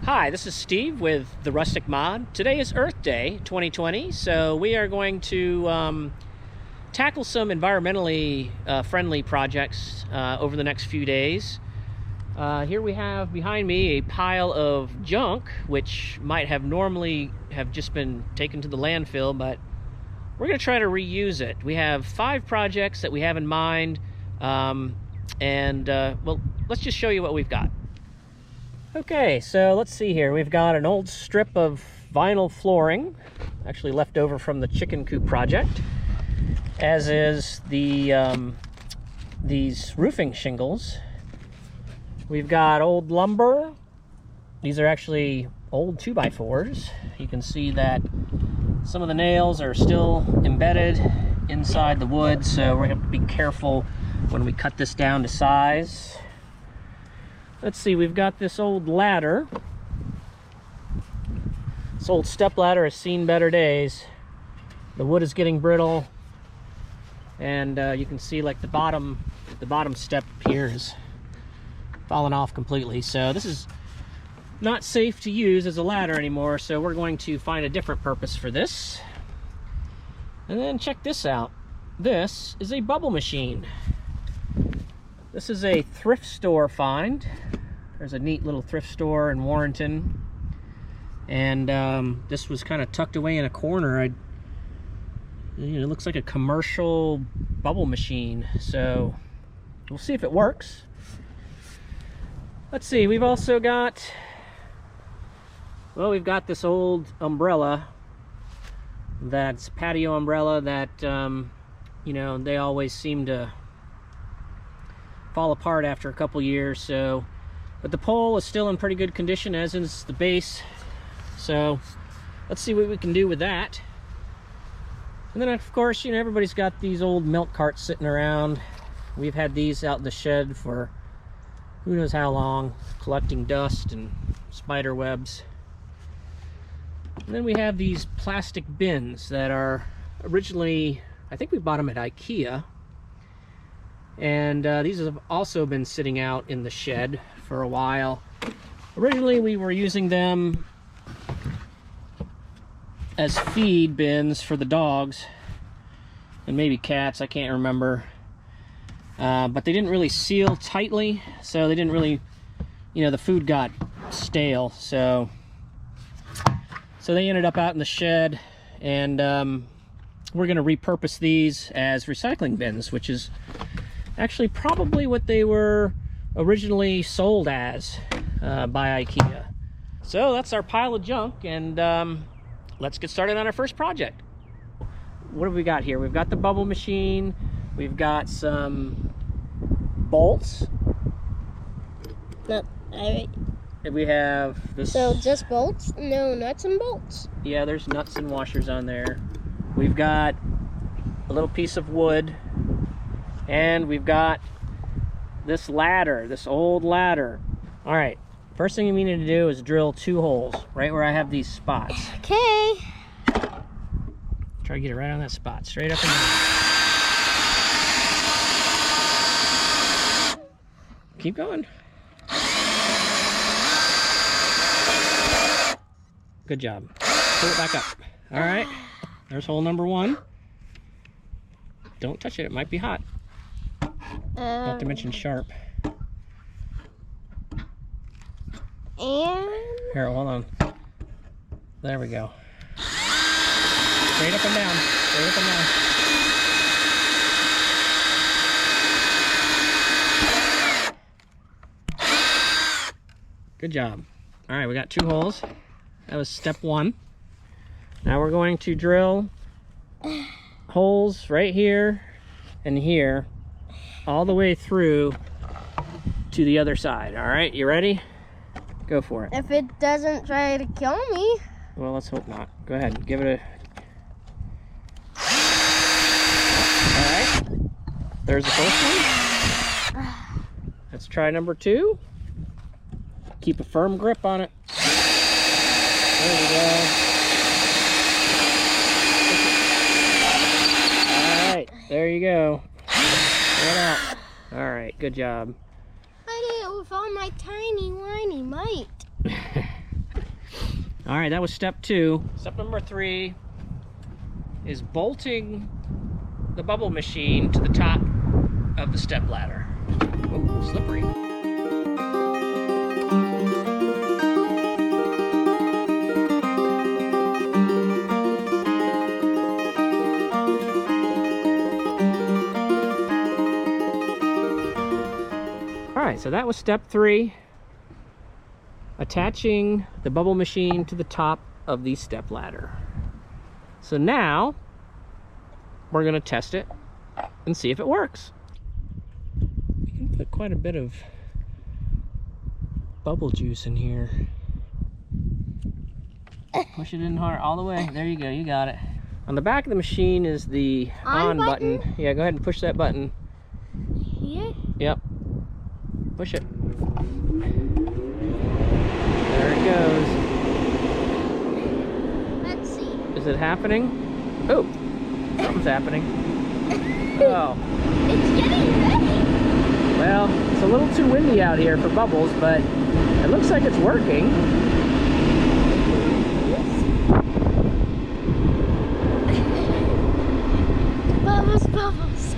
Hi, this is Steve with The Rustic Mod. Today is Earth Day 2020, so we are going to tackle some environmentally friendly projects over the next few days. Here we have behind me a pile of junk, which might have normally have just been taken to the landfill, but we're going to try to reuse it. We have 5 projects that we have in mind, well, let's just show you what we've got. Okay, so let's see here. We've got an old strip of vinyl flooring, actually left over from the chicken coop project, as is the these roofing shingles. We've got old lumber. These are actually old 2x4s. You can see that some of the nails are still embedded inside the wood, so we're going to be careful when we cut this down to size. Let's see, we've got this old ladder. This old step ladder has seen better days. The wood is getting brittle, and you can see like the bottom step here is fallen off completely. So this is not safe to use as a ladder anymore, so we're going to find a different purpose for this. And then check this out. This is a bubble machine. This is a thrift store find. There's a neat little thrift store in Warrenton, and this was kind of tucked away in a corner. It looks like a commercial bubble machine, so we'll see if it works. Let's see, we've also got, well, we've got this old umbrella. That's patio umbrella that they always seem to fall apart after a couple years, so but the pole is still in pretty good condition, as is the base, so let's see what we can do with that. And then of course, everybody's got these old milk carts sitting around. We've had these out in the shed for who knows how long, collecting dust and spider webs. And then we have these plastic bins that are originally, I think we bought them at IKEA. And these have also been sitting out in the shed for a while. Originally we were using them as feed bins for the dogs and maybe cats, I can't remember. But they didn't really seal tightly, so they didn't really, the food got stale. So they ended up out in the shed, and we're going to repurpose these as recycling bins, which is actually probably what they were originally sold as by IKEA. So that's our pile of junk, and let's get started on our first project. What have we got here? We've got the bubble machine. We've got some bolts. We have this. So just bolts? No, nuts and bolts. Yeah, there's nuts and washers on there. We've got a little piece of wood. And we've got this ladder, this old ladder. All right, first thing we need to do is drill 2 holes right where I have these spots. Okay. Try to get it right on that spot, straight up and down. Keep going. Good job. Pull it back up. All right, there's hole number 1. Don't touch it, it might be hot. Not to mention sharp. And here, hold on. There we go. Straight up and down. Straight up and down. Good job. All right, we got 2 holes. That was step 1. Now we're going to drill holes right here and here, all the way through to the other side. All right, you ready? Go for it. If it doesn't try to kill me. Well, let's hope not. Go ahead, give it a... All right, there's the first one. Let's try number 2. Keep a firm grip on it. There we go. All right, there you go. Get out. All right, good job. I did it with all my tiny whiny might. All right, that was step 2. Step number 3 is bolting the bubble machine to the top of the step ladder. Oh, slippery. All right, so that was step 3. Attaching the bubble machine to the top of the step ladder. So now we're going to test it and see if it works. We can put quite a bit of bubble juice in here. Push it in hard all the way. There you go, you got it. On the back of the machine is the on button. Yeah, go ahead and push that button. Here? Yep. Push it. There it goes. Let's see. Is it happening? Oh, something's happening. Oh. It's getting ready. Well, it's a little too windy out here for bubbles, but it looks like it's working. Bubbles, bubbles.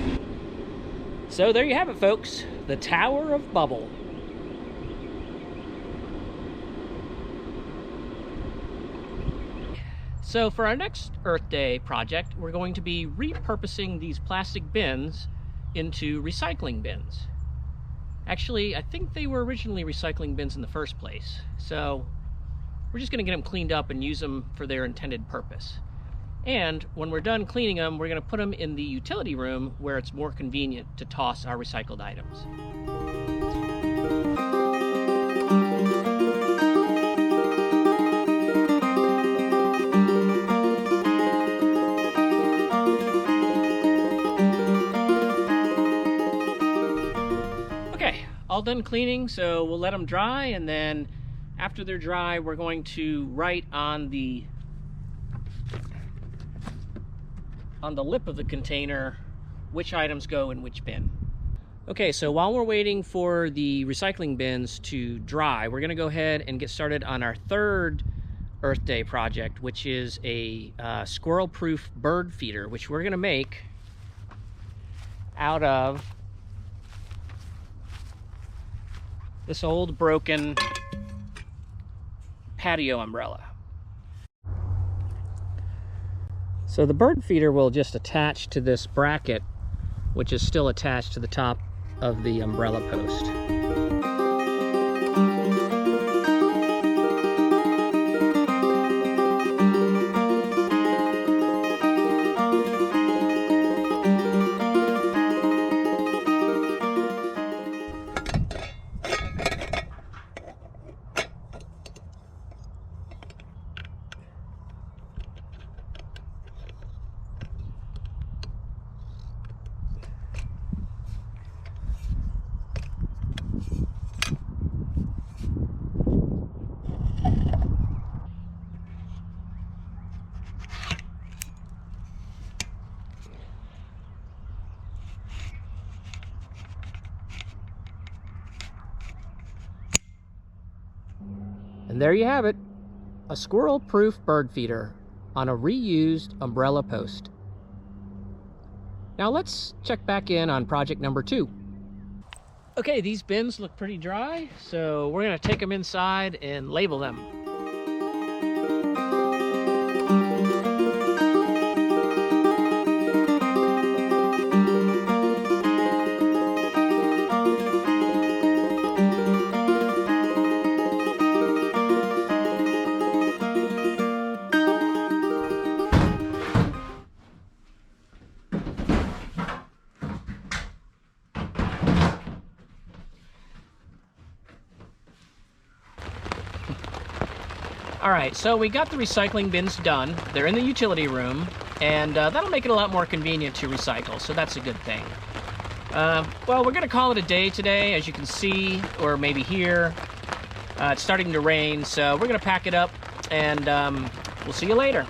So there you have it, folks. The Tower of Bubble. So for our next Earth Day project, we're going to be repurposing these plastic bins into recycling bins. Actually, I think they were originally recycling bins in the first place. So we're just going to get them cleaned up and use them for their intended purpose. And when we're done cleaning them, we're going to put them in the utility room where it's more convenient to toss our recycled items. All done cleaning, so we'll let them dry, and then after they're dry, we're going to write on the lip of the container which items go in which bin. Okay, so while we're waiting for the recycling bins to dry, we're going to go ahead and get started on our third Earth Day project, which is a squirrel-proof bird feeder, which we're going to make out of this old broken patio umbrella. So the bird feeder will just attach to this bracket, which is still attached to the top of the umbrella post. And there you have it, a squirrel-proof bird feeder on a reused umbrella post. Now let's check back in on project number 2. Okay, these bins look pretty dry, so we're gonna take them inside and label them. All right, so we got the recycling bins done. They're in the utility room, and that'll make it a lot more convenient to recycle, so that's a good thing. Well, we're gonna call it a day today. As you can see, or maybe hear, it's starting to rain, so we're gonna pack it up, and we'll see you later.